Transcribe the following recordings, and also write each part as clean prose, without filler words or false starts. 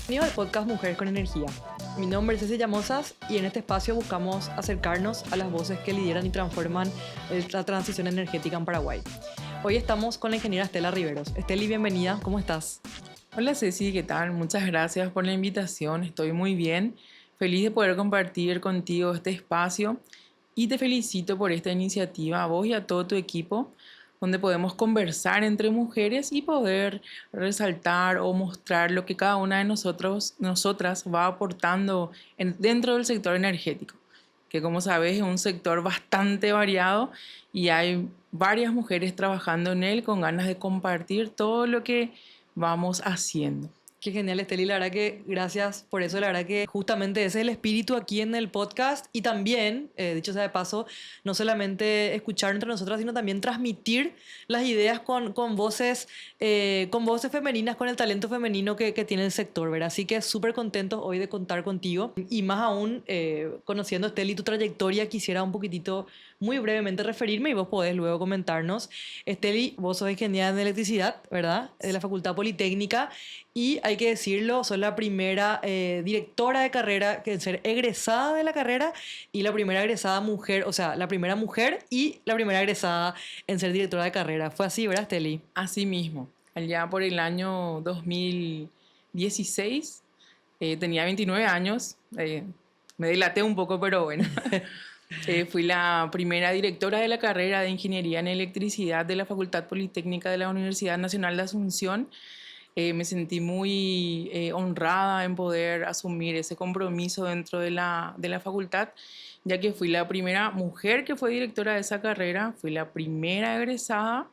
Bienvenido al podcast Mujeres con Energía. Mi nombre es Cecilia Mozas y en este espacio buscamos acercarnos a las voces que lideran y transforman la transición energética en Paraguay. Hoy estamos con la ingeniera Estela Riveros. Esteli, bienvenida, ¿cómo estás? Hola Ceci, ¿qué tal? Muchas gracias por la invitación, estoy muy bien, feliz de poder compartir contigo este espacio y te felicito por esta iniciativa a vos y a todo tu equipo, donde podemos conversar entre mujeres y poder resaltar o mostrar lo que cada una de nosotras va aportando dentro del sector energético, que como sabes es un sector bastante variado y hay varias mujeres trabajando en él con ganas de compartir todo lo que vamos haciendo. Qué genial, Esteli. La verdad que gracias por eso. La verdad que justamente ese es el espíritu aquí en el podcast. Y también, dicho sea de paso, no solamente escuchar entre nosotras, sino también transmitir las ideas con voces femeninas, con el talento femenino que tiene el sector, ¿verdad? Así que súper contentos hoy de contar contigo. Y más aún, conociendo, Esteli, tu trayectoria, quisiera un poquitito, muy brevemente referirme y vos podés luego comentarnos. Esteli, vos sos ingeniera en electricidad, ¿verdad? De la Facultad Politécnica. Y hay que decirlo, soy la primera directora de carrera en ser egresada de la carrera y la primera egresada mujer, o sea, la primera mujer y la primera egresada en ser directora de carrera. Fue así, ¿verdad, Steli? Así mismo, allá por el año 2016, tenía 29 años, me dilaté un poco, pero bueno. Fui la primera directora de la carrera de Ingeniería en Electricidad de la Facultad Politécnica de la Universidad Nacional de Asunción. Me sentí muy honrada en poder asumir ese compromiso dentro de la facultad, ya que fui la primera mujer que fue directora de esa carrera, fui la primera egresada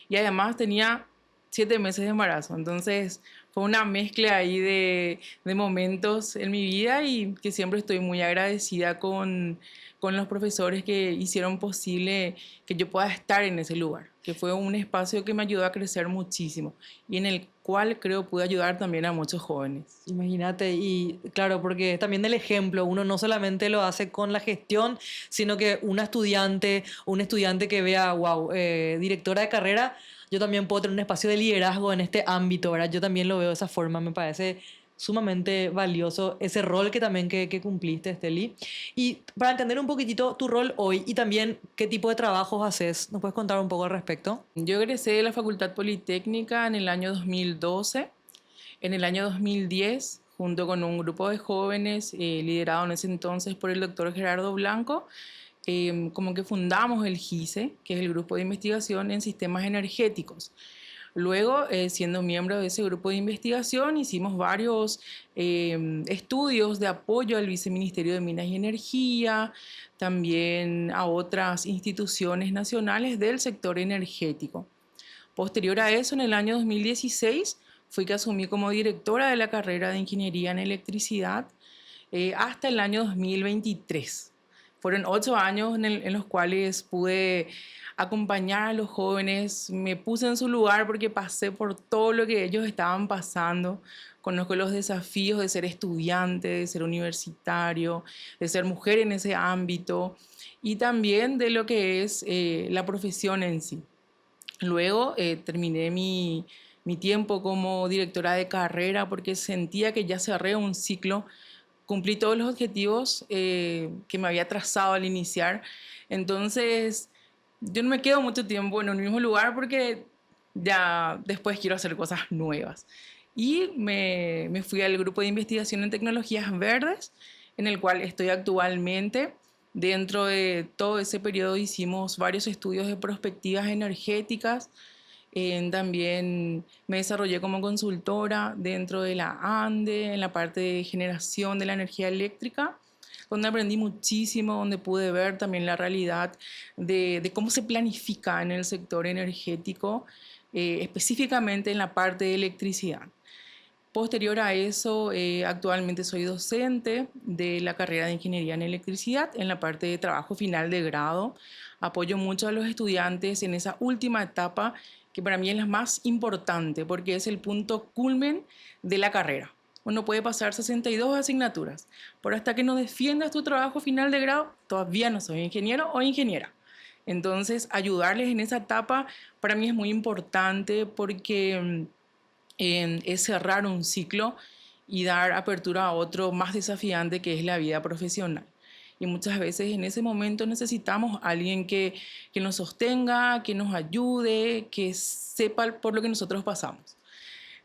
y además tenía 7 meses de embarazo. Entonces fue una mezcla ahí de momentos en mi vida y que siempre estoy muy agradecida con los profesores que hicieron posible que yo pueda estar en ese lugar, que fue un espacio que me ayudó a crecer muchísimo y en el cual creo pude ayudar también a muchos jóvenes. Imagínate, y claro, porque también el ejemplo, uno no solamente lo hace con la gestión, sino que un estudiante que vea, wow, directora de carrera, yo también puedo tener un espacio de liderazgo en este ámbito, ¿verdad? Yo también lo veo de esa forma, me parece sumamente valioso ese rol que también que cumpliste, Esteli. Y para entender un poquitito tu rol hoy y también qué tipo de trabajos haces, ¿nos puedes contar un poco al respecto? Yo egresé de la Facultad Politécnica en el año 2012. En el año 2010, junto con un grupo de jóvenes liderado en ese entonces por el doctor Gerardo Blanco, como que fundamos el GISE, que es el Grupo de Investigación en Sistemas Energéticos. Luego, siendo miembro de ese grupo de investigación, hicimos varios estudios de apoyo al Viceministerio de Minas y Energía, también a otras instituciones nacionales del sector energético. Posterior a eso, en el año 2016, fui que asumí como directora de la carrera de Ingeniería en Electricidad hasta el año 2023. Fueron 8 años en los cuales pude acompañar a los jóvenes, me puse en su lugar porque pasé por todo lo que ellos estaban pasando, conozco los desafíos de ser estudiante, de ser universitario, de ser mujer en ese ámbito y también de lo que es la profesión en sí. Luego terminé mi tiempo como directora de carrera porque sentía que ya cerré un ciclo, cumplí todos los objetivos que me había trazado al iniciar. Entonces, yo no me quedo mucho tiempo en un mismo lugar porque ya después quiero hacer cosas nuevas. Y me fui al grupo de investigación en tecnologías verdes, en el cual estoy actualmente. Dentro de todo ese periodo hicimos varios estudios de perspectivas energéticas. También me desarrollé como consultora dentro de la ANDE, en la parte de generación de la energía eléctrica, donde aprendí muchísimo, donde pude ver también la realidad de cómo se planifica en el sector energético, específicamente en la parte de electricidad. Posterior a eso, actualmente soy docente de la carrera de Ingeniería en Electricidad en la parte de trabajo final de grado. Apoyo mucho a los estudiantes en esa última etapa que para mí es la más importante porque es el punto culmen de la carrera. Uno puede pasar 62 asignaturas, pero hasta que no defiendas tu trabajo final de grado, todavía no soy ingeniero o ingeniera. Entonces, ayudarles en esa etapa para mí es muy importante porque es cerrar un ciclo y dar apertura a otro más desafiante que es la vida profesional. Y muchas veces en ese momento necesitamos a alguien que nos sostenga, que nos ayude, que sepa por lo que nosotros pasamos.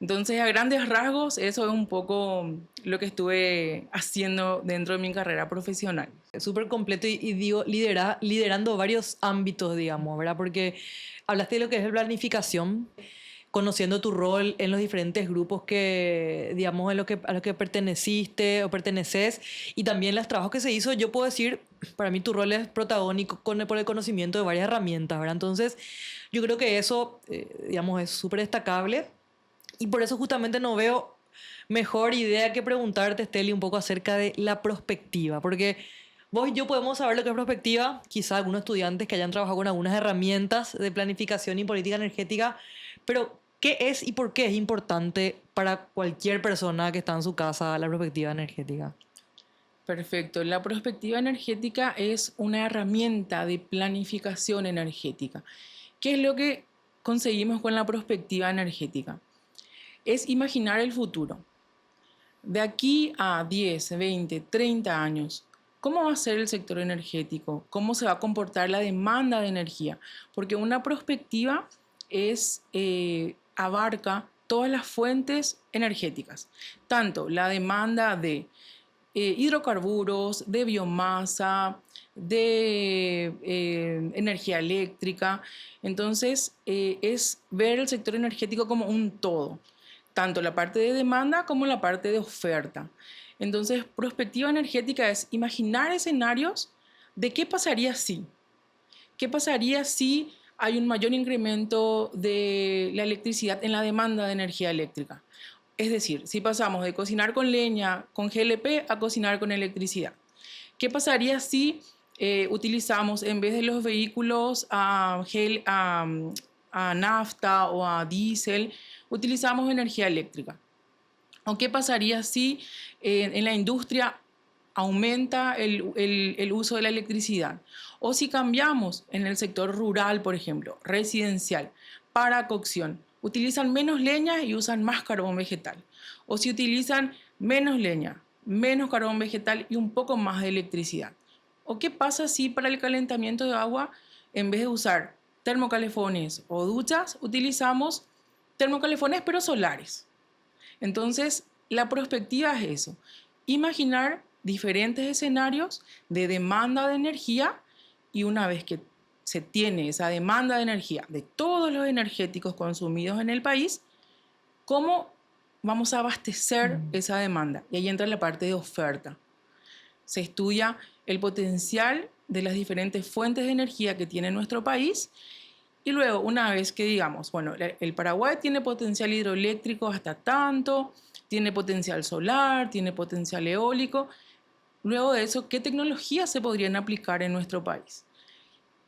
Entonces, a grandes rasgos, eso es un poco lo que estuve haciendo dentro de mi carrera profesional. Es súper completo y digo, liderando varios ámbitos, digamos, ¿verdad? Porque hablaste de lo que es la planificación, conociendo tu rol en los diferentes grupos que, digamos, a los que perteneciste o perteneces, y también los trabajos que se hizo, yo puedo decir, para mí tu rol es protagónico por el conocimiento de varias herramientas, ¿verdad? Entonces, yo creo que eso, digamos, es súper destacable y por eso justamente no veo mejor idea que preguntarte, Steli, un poco acerca de la prospectiva, porque vos y yo podemos saber lo que es prospectiva, quizá algunos estudiantes que hayan trabajado con algunas herramientas de planificación y política energética, pero ¿qué es y por qué es importante para cualquier persona que está en su casa la prospectiva energética? Perfecto. La perspectiva energética es una herramienta de planificación energética. ¿Qué es lo que conseguimos con la perspectiva energética? Es imaginar el futuro. De aquí a 10, 20, 30 años, ¿cómo va a ser el sector energético? ¿Cómo se va a comportar la demanda de energía? Porque una perspectiva abarca todas las fuentes energéticas, tanto la demanda de hidrocarburos, de biomasa, de energía eléctrica. Entonces, es ver el sector energético como un todo, tanto la parte de demanda como la parte de oferta. Entonces, prospectiva energética es imaginar escenarios de qué pasaría si. ¿Qué pasaría si hay un mayor incremento de la electricidad en la demanda de energía eléctrica? Es decir, si pasamos de cocinar con leña, con GLP, a cocinar con electricidad. ¿Qué pasaría si utilizamos en vez de los vehículos a nafta o a diésel, utilizamos energía eléctrica? ¿O qué pasaría si en la industria aumenta el uso de la electricidad? O si cambiamos en el sector rural, por ejemplo, residencial, para cocción, utilizan menos leña y usan más carbón vegetal. O si utilizan menos leña, menos carbón vegetal y un poco más de electricidad. ¿O qué pasa si para el calentamiento de agua, en vez de usar termocalefones o duchas, utilizamos termocalefones pero solares? Entonces, la perspectiva es eso, imaginar diferentes escenarios de demanda de energía y una vez que se tiene esa demanda de energía de todos los energéticos consumidos en el país, ¿cómo vamos a abastecer esa demanda? Y ahí entra la parte de oferta. Se estudia el potencial de las diferentes fuentes de energía que tiene nuestro país y luego, una vez que digamos, bueno, el Paraguay tiene potencial hidroeléctrico hasta tanto, tiene potencial solar, tiene potencial eólico, luego de eso, ¿qué tecnologías se podrían aplicar en nuestro país?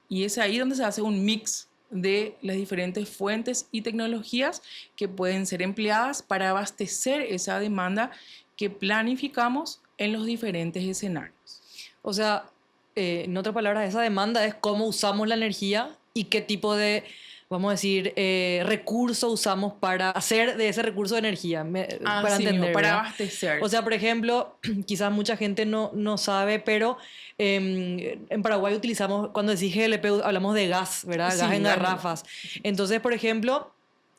Y es ahí donde se hace un mix de las diferentes fuentes y tecnologías que pueden ser empleadas para abastecer esa demanda que planificamos en los diferentes escenarios. O sea, en otras palabras, esa demanda es cómo usamos la energía y qué tipo de, vamos a decir, recurso usamos para hacer de ese recurso de energía, para Así mismo, entender, para ¿verdad? abastecer. O sea, por ejemplo, quizás mucha gente no sabe, pero en Paraguay utilizamos, cuando decís GLP, hablamos de gas, ¿verdad? Gas Sí, en garrafas. Entonces, por ejemplo,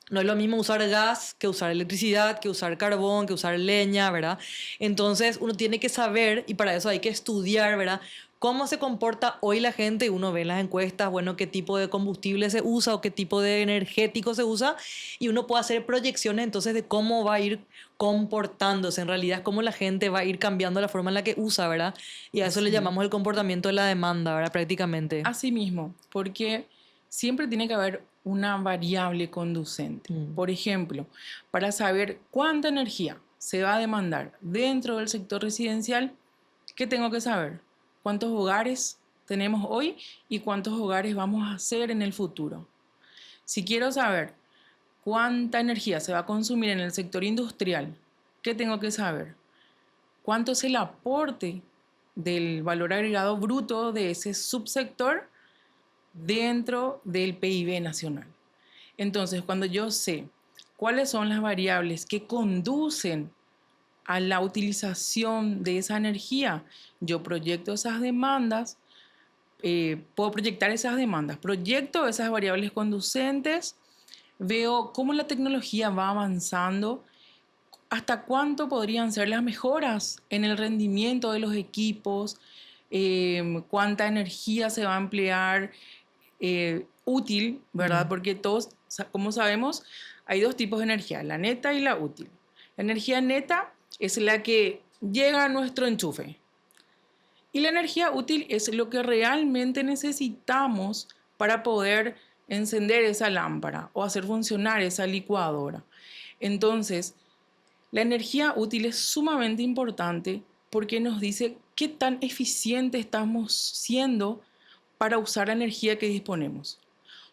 no es lo mismo usar gas que usar electricidad, que usar carbón, que usar leña, ¿verdad? Entonces uno tiene que saber, y para eso hay que estudiar, ¿verdad? Cómo se comporta hoy la gente, y uno ve en las encuestas, bueno, qué tipo de combustible se usa o qué tipo de energético se usa, y uno puede hacer proyecciones entonces de cómo va a ir comportándose, en realidad, cómo la gente va a ir cambiando la forma en la que usa, ¿verdad? Y a eso le así. llamamos el comportamiento de la demanda, ¿verdad? Prácticamente. Así mismo, porque siempre tiene que haber una variable conducente. Mm. Por ejemplo, para saber cuánta energía se va a demandar dentro del sector residencial, ¿qué tengo que saber? ¿Cuántos hogares tenemos hoy y cuántos hogares vamos a hacer en el futuro? Si quiero saber cuánta energía se va a consumir en el sector industrial, ¿qué tengo que saber? ¿Cuánto es el aporte del valor agregado bruto de ese subsector dentro del PIB nacional. Entonces, cuando yo sé cuáles son las variables que conducen a la utilización de esa energía, yo proyecto esas demandas, puedo proyectar esas demandas, proyecto esas variables conducentes, veo cómo la tecnología va avanzando, hasta cuánto podrían ser las mejoras en el rendimiento de los equipos, cuánta energía se va a emplear útil, ¿verdad? Porque todos, como sabemos, hay dos tipos de energía, la neta y la útil. La energía neta es la que llega a nuestro enchufe. Y la energía útil es lo que realmente necesitamos para poder encender esa lámpara o hacer funcionar esa licuadora. Entonces, la energía útil es sumamente importante porque nos dice qué tan eficiente estamos siendo para usar la energía que disponemos.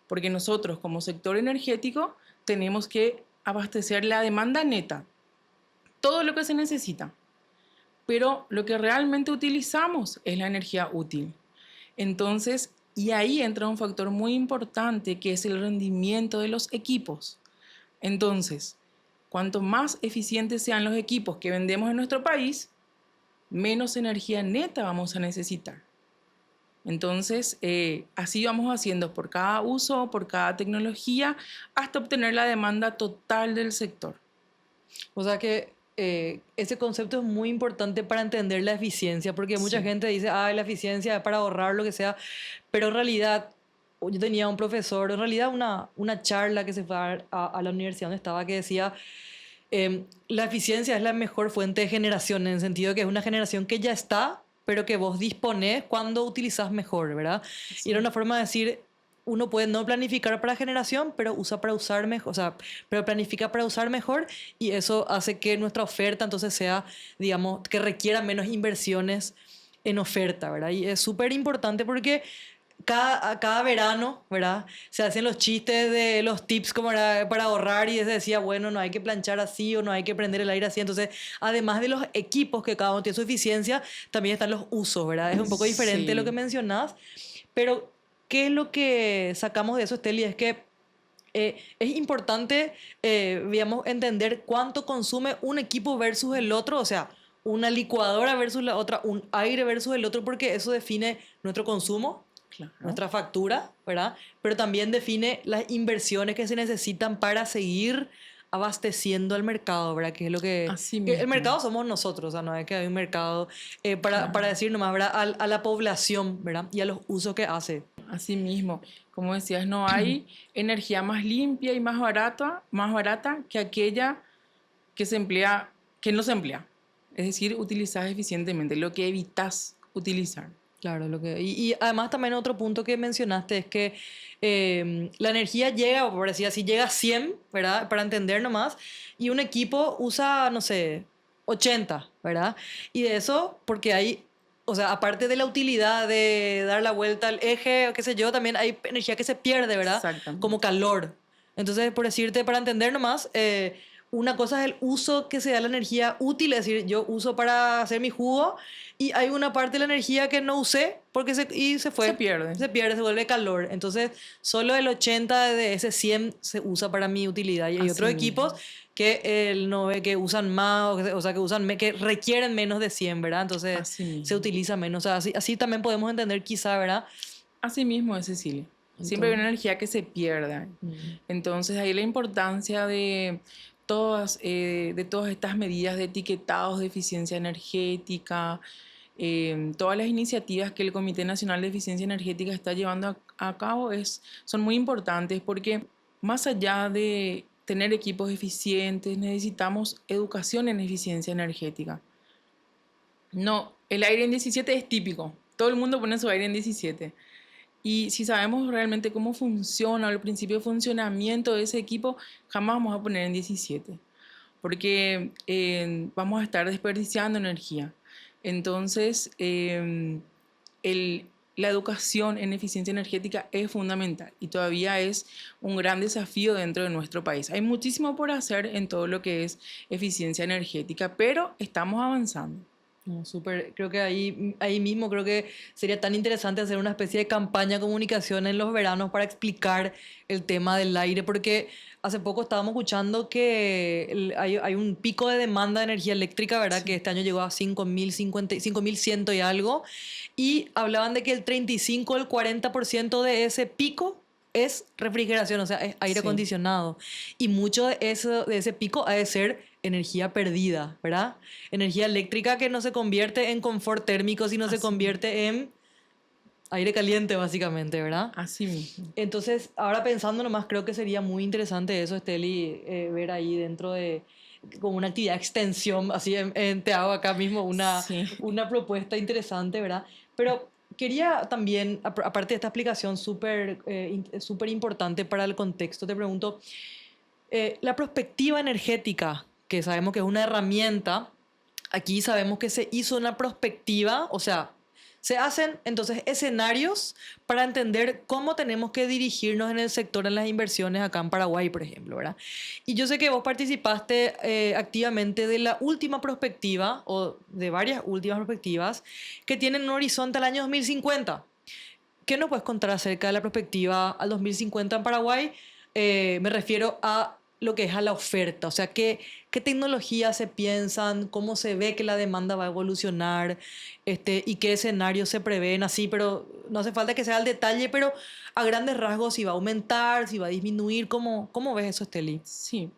Porque nosotros como sector energético tenemos que abastecer la demanda neta, todo lo que se necesita. Pero lo que realmente utilizamos es la energía útil. Entonces, y ahí entra un factor muy importante que es el rendimiento de los equipos. Entonces, cuanto más eficientes sean los equipos que vendemos en nuestro país, menos energía neta vamos a necesitar. Entonces, así vamos haciendo por cada uso, por cada tecnología, hasta obtener la demanda total del sector. O sea que ese concepto es muy importante para entender la eficiencia, porque mucha Sí. gente dice, ah, la eficiencia es para ahorrar lo que sea, pero en realidad, yo tenía un profesor, en realidad una charla que se fue a la universidad donde estaba, que decía, la eficiencia es la mejor fuente de generación, en el sentido que es una generación que ya está, pero que vos disponés cuando utilizás mejor, ¿verdad? Y Sí. era una forma de decir, uno puede no planificar para generación, pero usa para usar mejor, o sea, pero planifica para usar mejor, y eso hace que nuestra oferta entonces sea, digamos, que requiera menos inversiones en oferta, ¿verdad? Y es súper importante porque cada verano, ¿verdad? Se hacen los chistes de los tips como para ahorrar, y se decía, bueno, no hay que planchar así o no hay que prender el aire así. Entonces, además de los equipos que cada uno tiene su eficiencia, también están los usos, ¿verdad? Es un poco diferente lo que Sí. mencionás, pero ¿qué es lo que sacamos de eso, Esteli? Es que es importante, digamos, entender cuánto consume un equipo versus el otro, o sea, una licuadora versus la otra, un aire versus el otro, porque eso define nuestro consumo, Claro. nuestra factura, ¿verdad? Pero también define las inversiones que se necesitan para seguir abasteciendo al mercado, ¿verdad? Que es lo Así que el mismo. mercado somos nosotros, o sea, no es que hay un mercado para Claro. decir nomás, ¿verdad? A la población, ¿verdad? Y a los usos que hace. Así mismo. Como decías, no hay energía más limpia y más barata que aquella que se emplea, que no se emplea. Es decir, utilizas eficientemente lo que evitas utilizar. Claro, y además también otro punto que mencionaste es que la energía llega, por decir así, llega a 100, ¿verdad? Para entender nomás, y un equipo usa, no sé, 80, ¿verdad? Y de eso, porque hay, o sea, aparte de la utilidad de dar la vuelta al eje, o qué sé yo, también hay energía que se pierde, ¿verdad? Como Exactamente. calor. Entonces, por decirte, para entender nomás, una cosa es el uso que se da la energía útil, es decir, yo uso para hacer mi jugo, y hay una parte de la energía que no usé porque y se Se fue. pierde. Se pierde, se vuelve calor. Entonces, solo el 80 de ese 100 se usa para mi utilidad. Y hay Así otros equipos mismo. que no ve que usan más, o sea, que que requieren menos de 100, ¿verdad? Entonces, Así se mismo. utiliza menos. O sea, así también podemos entender quizá, ¿verdad? Así mismo es, Cecilia. Siempre hay Entonces, una energía que se pierda. mm, Entonces ahí la importancia de todas estas medidas de etiquetados de eficiencia energética, todas las iniciativas que el Comité Nacional de Eficiencia Energética está llevando a cabo son muy importantes porque más allá de tener equipos eficientes, necesitamos educación en eficiencia energética. No, el aire en 17 es típico. Todo el mundo pone su aire en 17. Y si sabemos realmente cómo funciona o el principio de funcionamiento de ese equipo, jamás vamos a poner en 17, porque vamos a estar desperdiciando energía. Entonces, la educación en eficiencia energética es fundamental y todavía es un gran desafío dentro de nuestro país. Hay muchísimo por hacer en todo lo que es eficiencia energética, pero estamos avanzando. No, súper, creo que ahí mismo creo que sería tan interesante hacer una especie de campaña de comunicación en los veranos para explicar el tema del aire, porque hace poco estábamos escuchando que hay un pico de demanda de energía eléctrica, ¿verdad? Que Sí, este año llegó a 5.100 y algo, y hablaban de que el 35 o el 40% de ese pico es refrigeración, o sea, es aire sí, acondicionado. Y mucho de ese pico ha de ser energía perdida, ¿verdad? Energía eléctrica que no se convierte en confort térmico, sino se así mismo. convierte en aire caliente, básicamente, ¿verdad? Así mismo. Entonces, ahora pensando nomás, creo que sería muy interesante eso, Esteli, ver ahí dentro de como una actividad de extensión, así te hago acá mismo Sí. una propuesta interesante, ¿verdad? Pero quería también, aparte de esta explicación súper importante para el contexto, te pregunto, la perspectiva energética, que sabemos que es una herramienta, aquí sabemos que se hizo una perspectiva, o sea, se hacen entonces escenarios para entender cómo tenemos que dirigirnos en el sector en las inversiones acá en Paraguay, por ejemplo, ¿verdad? Y yo sé que vos participaste activamente de la última perspectiva o de varias últimas perspectivas que tienen un horizonte al año 2050. ¿Qué nos puedes contar acerca de la perspectiva al 2050 en Paraguay? Me refiero a lo que es a la oferta, o sea, qué tecnologías se piensan, cómo se ve que la demanda va a evolucionar, y qué escenarios se prevén así, pero no hace falta que sea al detalle, pero a grandes rasgos si va a aumentar, si va a disminuir, ¿cómo ves eso, Esteli? Sí.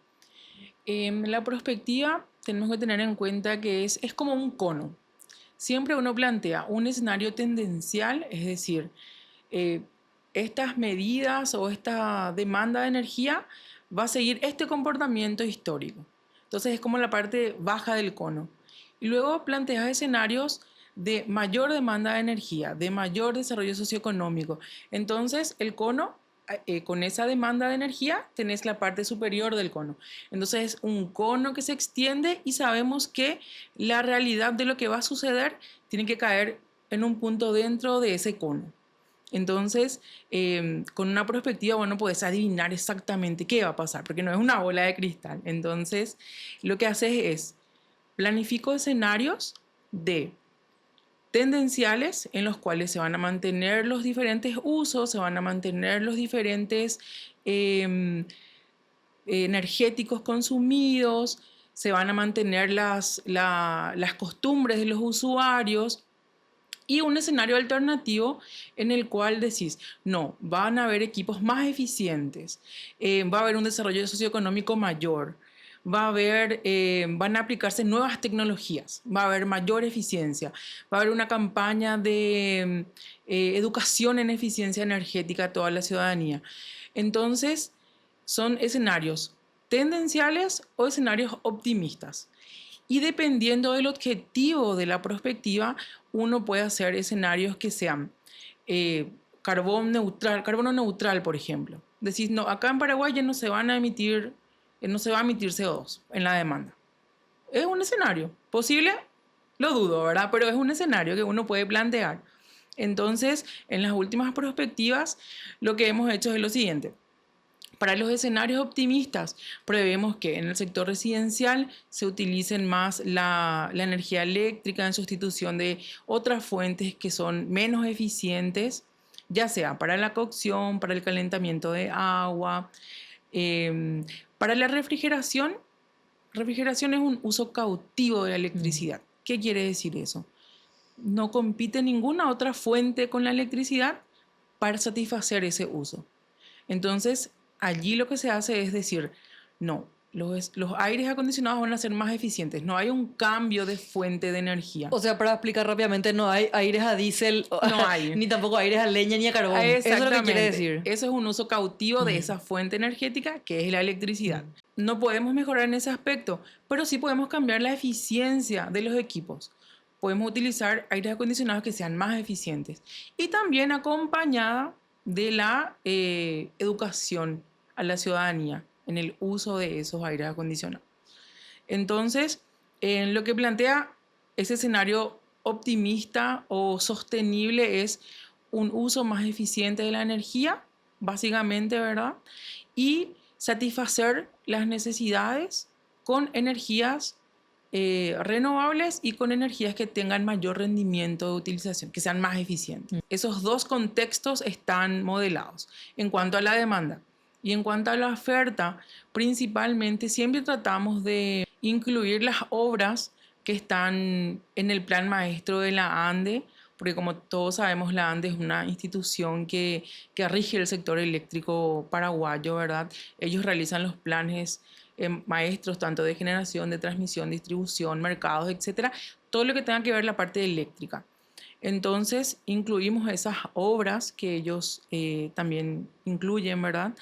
La perspectiva tenemos que tener en cuenta que es como un cono. Siempre uno plantea un escenario tendencial, es decir, eh, estas medidas o esta demanda de energía va a seguir este comportamiento histórico. Entonces es como la parte baja del cono. Y luego planteas escenarios de mayor demanda de energía, de mayor desarrollo socioeconómico. Entonces el cono, con esa demanda de energía, tenés la parte superior del cono. Entonces es un cono que se extiende y sabemos que la realidad de lo que va a suceder tiene que caer en un punto dentro de ese cono. Entonces, con una perspectiva, bueno, puedes adivinar exactamente qué va a pasar, porque no es una bola de cristal. Entonces, lo que haces es planifico escenarios de tendenciales en los cuales se van a mantener los diferentes usos, se van a mantener los diferentes eh, energéticos consumidos, se van a mantener las costumbres de los usuarios y un escenario alternativo en el cual decís, no, van a haber equipos más eficientes, va a haber un desarrollo socioeconómico mayor, van a aplicarse nuevas tecnologías, va a haber mayor eficiencia, va a haber una campaña de educación en eficiencia energética a toda la ciudadanía. Entonces, son escenarios tendenciales o escenarios optimistas. Y dependiendo del objetivo de la perspectiva, uno puede hacer escenarios que sean carbono neutral, por ejemplo. Decís, no, acá en Paraguay ya no se van a emitir, no se va a emitir CO2 en la demanda. Es un escenario. ¿Posible? Lo dudo, ¿verdad? Pero es un escenario que uno puede plantear. Entonces, en las últimas perspectivas, lo que hemos hecho es lo siguiente. Para los escenarios optimistas, prevemos que en el sector residencial se utilicen más la energía eléctrica en sustitución de otras fuentes que son menos eficientes, ya sea para la cocción, para el calentamiento de agua, eh, para la refrigeración. Refrigeración es un uso cautivo de la Mm. electricidad. ¿Qué quiere decir eso? No compite ninguna otra fuente con la electricidad para satisfacer ese uso. Entonces, allí lo que se hace es decir, no, los aires acondicionados van a ser más eficientes, no hay un cambio de fuente de energía. O sea, para explicar rápidamente, no hay aires a diésel, No hay. ni tampoco aires a leña ni a carbón. Eso es lo que quiere Exactamente. decir. Eso es un uso cautivo de Mm, esa fuente energética que es la electricidad. mm. No podemos mejorar en ese aspecto, pero sí podemos cambiar la eficiencia de los equipos. Podemos utilizar aires acondicionados que sean más eficientes y también acompañada de la educación a la ciudadanía en el uso de esos aires acondicionados. Entonces, en lo que plantea ese escenario optimista o sostenible es un uso más eficiente de la energía, básicamente, ¿verdad? Y satisfacer las necesidades con energías renovables y con energías que tengan mayor rendimiento de utilización, que sean más eficientes. Esos dos contextos están modelados. En cuanto a la demanda y en cuanto a la oferta, principalmente siempre tratamos de incluir las obras que están en el plan maestro de la ANDE, porque como todos sabemos, la ANDE es una institución que rige el sector eléctrico paraguayo, ¿verdad? Ellos realizan los planes maestros tanto de generación, de transmisión, distribución, mercados, etcétera, todo lo que tenga que ver la parte eléctrica. Entonces, incluimos esas obras que ellos también incluyen, ¿verdad?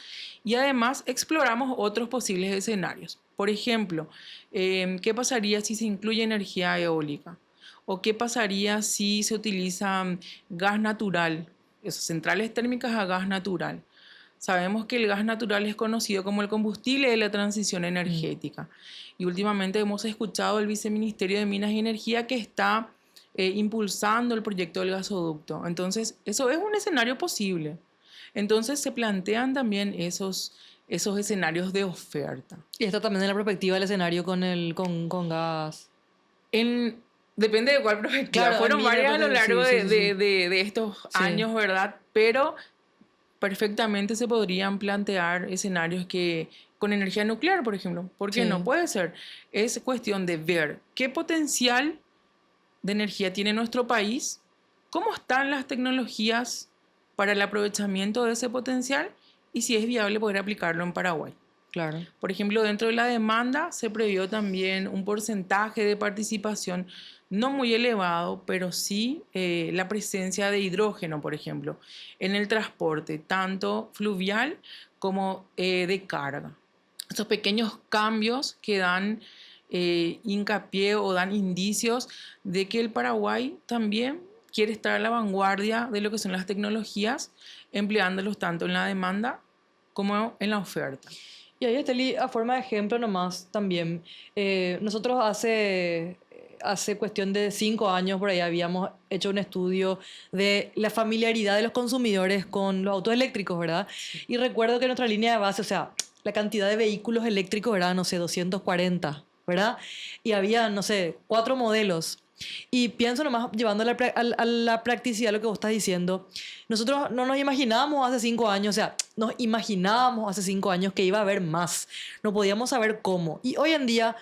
Y además exploramos otros posibles escenarios. Por ejemplo, ¿qué pasaría si se incluye energía eólica? ¿O qué pasaría si se utiliza gas natural, esas centrales térmicas a gas natural? Sabemos que el gas natural es conocido como el combustible de la transición energética. Y últimamente hemos escuchado al Viceministerio de Minas y Energía que está impulsando el proyecto del gasoducto. Entonces, eso es un escenario posible. Entonces, se plantean también esos escenarios de oferta. Y esto también de la perspectiva del escenario con gas. Depende de cuál perspectiva. Claro, Fueron varias a lo largo sí, sí, sí. de estos Sí. años, ¿verdad? Pero perfectamente se podrían plantear escenarios que con energía nuclear, por ejemplo. ¿Por qué Sí. no? Puede ser. Es cuestión de ver qué potencial de energía tiene nuestro país, cómo están las tecnologías para el aprovechamiento de ese potencial y si es viable poder aplicarlo en Paraguay. Claro. Por ejemplo, dentro de la demanda se previó también un porcentaje de participación no muy elevado, pero sí la presencia de hidrógeno, por ejemplo, en el transporte, tanto fluvial como de carga. Estos pequeños cambios que dan hincapié o dan indicios de que el Paraguay también quiere estar a la vanguardia de lo que son las tecnologías, empleándolos tanto en la demanda como en la oferta. Y ahí, Esteli, a forma de ejemplo nomás también, nosotros hace cuestión de 5 años por ahí habíamos hecho un estudio de la familiaridad de los consumidores con los autos eléctricos, ¿verdad? Y recuerdo que nuestra línea de base, o sea, la cantidad de vehículos eléctricos era, no sé, 240, ¿verdad? Y había, no sé, 4 modelos. Y pienso nomás, llevando a la practicidad lo que vos estás diciendo, nosotros no nos imaginábamos hace 5 años, o sea, nos imaginábamos hace 5 años que iba a haber más, no podíamos saber cómo. Y hoy en día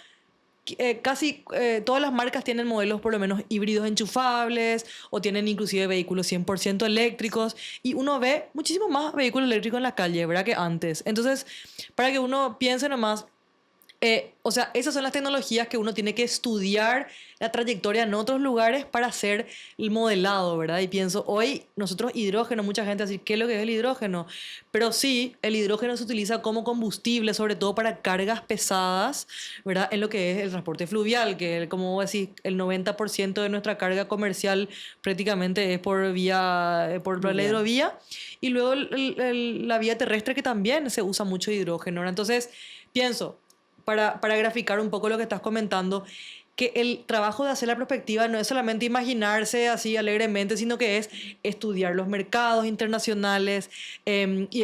casi todas las marcas tienen modelos por lo menos híbridos enchufables o tienen inclusive vehículos 100% eléctricos y uno ve muchísimo más vehículos eléctricos en la calle, ¿verdad? Que antes. Entonces, para que uno piense nomás, o sea, esas son las tecnologías que uno tiene que estudiar la trayectoria en otros lugares para hacer el modelado, ¿verdad? Y pienso, hoy nosotros hidrógeno, mucha gente va a decir, ¿qué es lo que es el hidrógeno? Pero sí, el hidrógeno se utiliza como combustible, sobre todo para cargas pesadas, ¿verdad? En lo que es el transporte fluvial, que como vos decís, el 90% de nuestra carga comercial prácticamente es por vía, por la hidrovía. Y luego la vía terrestre que también se usa mucho hidrógeno, ¿verdad? Entonces, pienso, para graficar un poco lo que estás comentando, que el trabajo de hacer la prospectiva no es solamente imaginarse así alegremente, sino que es estudiar los mercados internacionales y,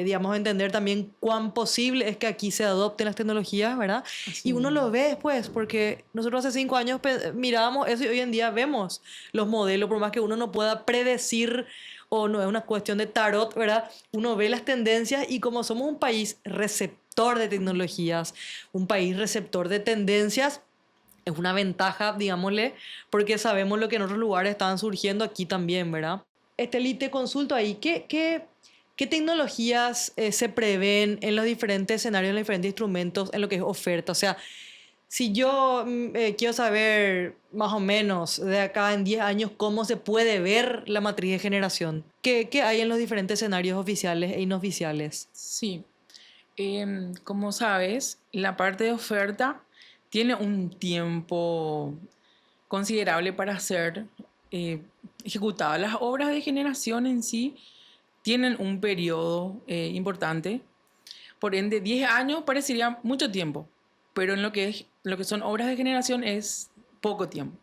digamos, entender también cuán posible es que aquí se adopten las tecnologías, ¿verdad? Así Y uno mismo. lo ve después, porque nosotros hace 5 años mirábamos eso y hoy en día vemos los modelos, por más que uno no pueda predecir o no es una cuestión de tarot, ¿verdad? Uno ve las tendencias y como somos un país receptor de tecnologías, un país receptor de tendencias, es una ventaja, digámosle, porque sabemos lo que en otros lugares están surgiendo aquí también, ¿verdad? Esteli, te consulto ahí, ¿qué tecnologías se prevén en los diferentes escenarios, en los diferentes instrumentos, en lo que es oferta? O sea, si yo quiero saber más o menos de acá en 10 años cómo se puede ver la matriz de generación, ¿qué hay en los diferentes escenarios oficiales e inoficiales? Sí, como sabes, la parte de oferta tiene un tiempo considerable para ser eh, ejecutada. Las obras de generación en sí tienen un periodo importante. Por ende, 10 años parecería mucho tiempo, pero en lo que son obras de generación es poco tiempo.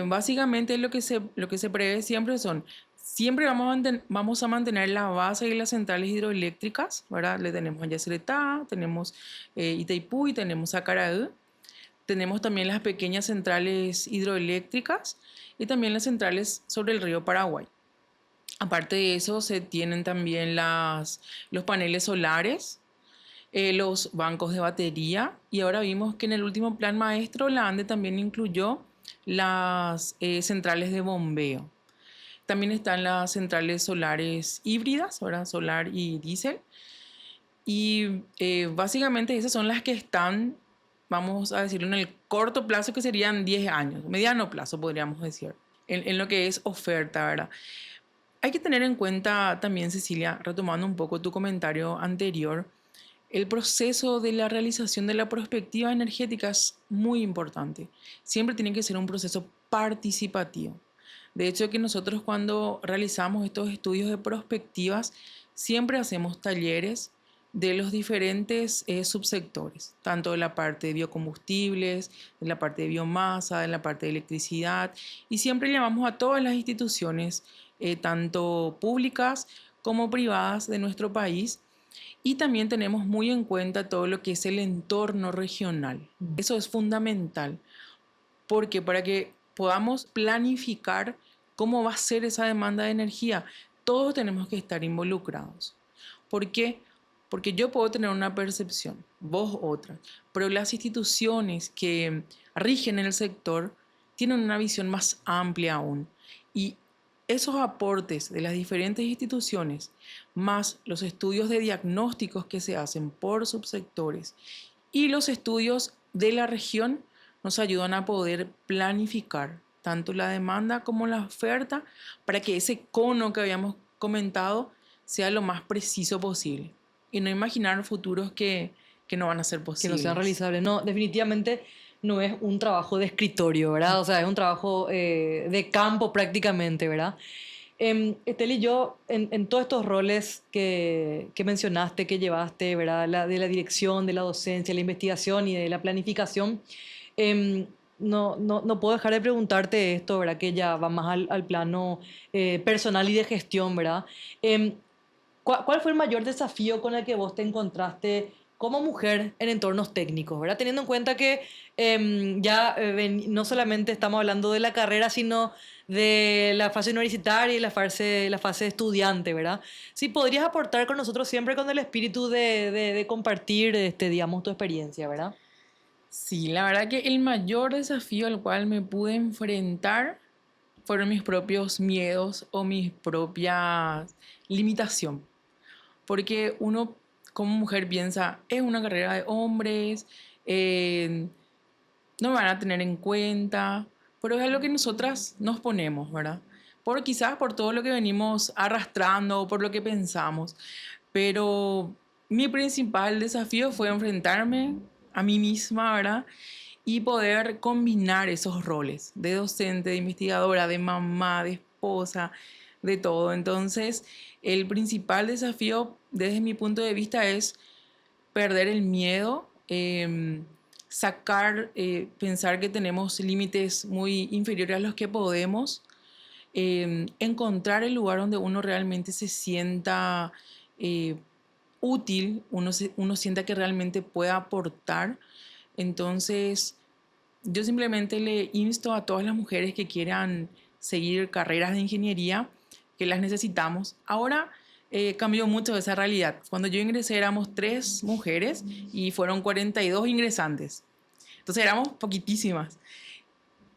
Básicamente lo que se prevé siempre siempre vamos a mantener la base de las centrales hidroeléctricas, ¿verdad? Le tenemos a Yacyretá, tenemos Itaipú y tenemos Acaraú, Tenemos también las pequeñas centrales hidroeléctricas y también las centrales sobre el río Paraguay. Aparte de eso, se tienen también los paneles solares, los bancos de batería, y ahora vimos que en el último plan maestro la ANDE también incluyó las centrales de bombeo. También están las centrales solares híbridas, ahora solar y diésel. Y básicamente esas son las que están, vamos a decirlo, en el corto plazo, que serían 10 años, mediano plazo podríamos decir, en lo que es oferta, ¿verdad? Hay que tener en cuenta también, Cecilia, retomando un poco tu comentario anterior, el proceso de la realización de la prospectiva energética es muy importante. Siempre tiene que ser un proceso participativo. De hecho, que nosotros cuando realizamos estos estudios de prospectivas, siempre hacemos talleres de los diferentes subsectores, tanto de la parte de biocombustibles, de la parte de biomasa, de la parte de electricidad, y siempre llamamos a todas las instituciones, tanto públicas como privadas de nuestro país, y también tenemos muy en cuenta todo lo que es el entorno regional. Eso es fundamental, porque para que podamos planificar cómo va a ser esa demanda de energía, todos tenemos que estar involucrados. ¿Por qué? Porque yo puedo tener una percepción, vos otra, pero las instituciones que rigen en el sector tienen una visión más amplia aún. Y esos aportes de las diferentes instituciones, más los estudios de diagnósticos que se hacen por subsectores y los estudios de la región, nos ayudan a poder planificar tanto la demanda como la oferta para que ese cono que habíamos comentado sea lo más preciso posible y no imaginar futuros que no van a ser Que no sean posibles. realizables. No, definitivamente no es un trabajo de escritorio, ¿verdad? O sea, es un trabajo de campo prácticamente, ¿verdad? Esteli, yo en todos estos roles que mencionaste, que llevaste, ¿verdad? De la dirección, de la docencia, la investigación y de la planificación, em, no puedo dejar de preguntarte esto, ¿verdad? Que ya va más al plano personal y de gestión, ¿verdad? Em, ¿Cuál fue el mayor desafío con el que vos te encontraste como mujer en entornos técnicos, ¿verdad? Teniendo en cuenta que no solamente estamos hablando de la carrera, sino de la fase universitaria y la fase estudiante, ¿verdad? Sí, podrías aportar con nosotros siempre con el espíritu de compartir, digamos, tu experiencia, ¿verdad? Sí, la verdad que el mayor desafío al cual me pude enfrentar fueron mis propios miedos o mis propias limitaciones. Porque uno como mujer piensa, es una carrera de hombres, eh, no me van a tener en cuenta, pero es algo que nosotras nos ponemos, ¿verdad? Quizás por todo lo que venimos arrastrando o por lo que pensamos. Pero mi principal desafío fue enfrentarme a mí misma, ¿verdad? Y poder combinar esos roles de docente, de investigadora, de mamá, de esposa, de todo. Entonces, el principal desafío desde mi punto de vista es perder el miedo, pensar que tenemos límites muy inferiores a los que podemos, encontrar el lugar donde uno realmente se sienta eh, útil, uno sienta que realmente pueda aportar. Entonces, yo simplemente le insto a todas las mujeres que quieran seguir carreras de ingeniería, que las necesitamos. Ahora cambió mucho esa realidad. Cuando yo ingresé éramos 3 mujeres y fueron 42 ingresantes. Entonces éramos poquitísimas.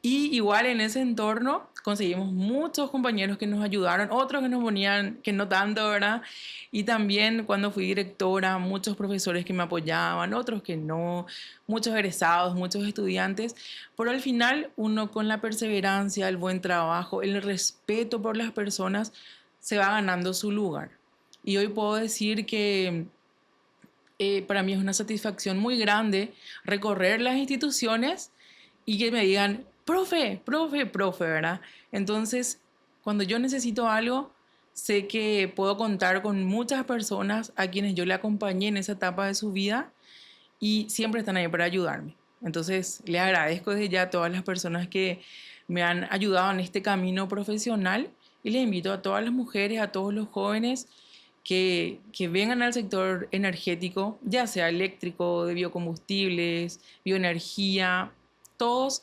Y igual en ese entorno conseguimos muchos compañeros que nos ayudaron, otros que nos ponían, que no tanto, ¿verdad? Y también cuando fui directora, muchos profesores que me apoyaban, otros que no, muchos egresados, muchos estudiantes. Pero al final uno con la perseverancia, el buen trabajo, el respeto por las personas, se va ganando su lugar. Y hoy puedo decir que para mí es una satisfacción muy grande recorrer las instituciones y que me digan, profe, profe, profe, ¿verdad? Entonces, cuando yo necesito algo, sé que puedo contar con muchas personas a quienes yo le acompañé en esa etapa de su vida y siempre están ahí para ayudarme. Entonces, le agradezco desde ya a todas las personas que me han ayudado en este camino profesional y les invito a todas las mujeres, a todos los jóvenes que vengan al sector energético, ya sea eléctrico, de biocombustibles, bioenergía, todos,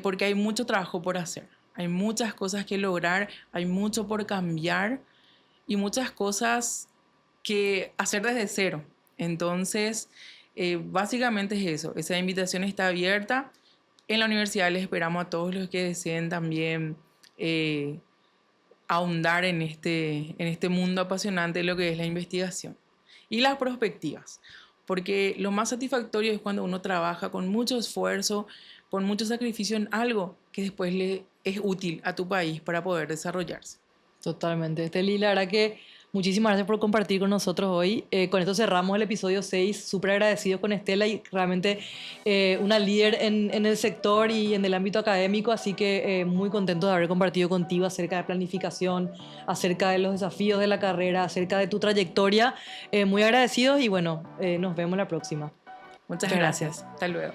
porque hay mucho trabajo por hacer. Hay muchas cosas que lograr, hay mucho por cambiar y muchas cosas que hacer desde cero. Entonces, básicamente es eso. Esa invitación está abierta. En la universidad les esperamos a todos los que deseen también ahondar en este mundo apasionante de lo que es la investigación y las perspectivas. Porque lo más satisfactorio es cuando uno trabaja con mucho esfuerzo, con mucho sacrificio en algo que después le es útil a tu país para poder desarrollarse. Totalmente. Esteli, la verdad que muchísimas gracias por compartir con nosotros hoy. Con esto cerramos el episodio 6. Súper agradecidos con Estela y realmente una líder en el sector y en el ámbito académico, así que muy contento de haber compartido contigo acerca de planificación, acerca de los desafíos de la carrera, acerca de tu trayectoria. Muy agradecidos y bueno, nos vemos la próxima. Muchas Muchas gracias. gracias. Hasta luego.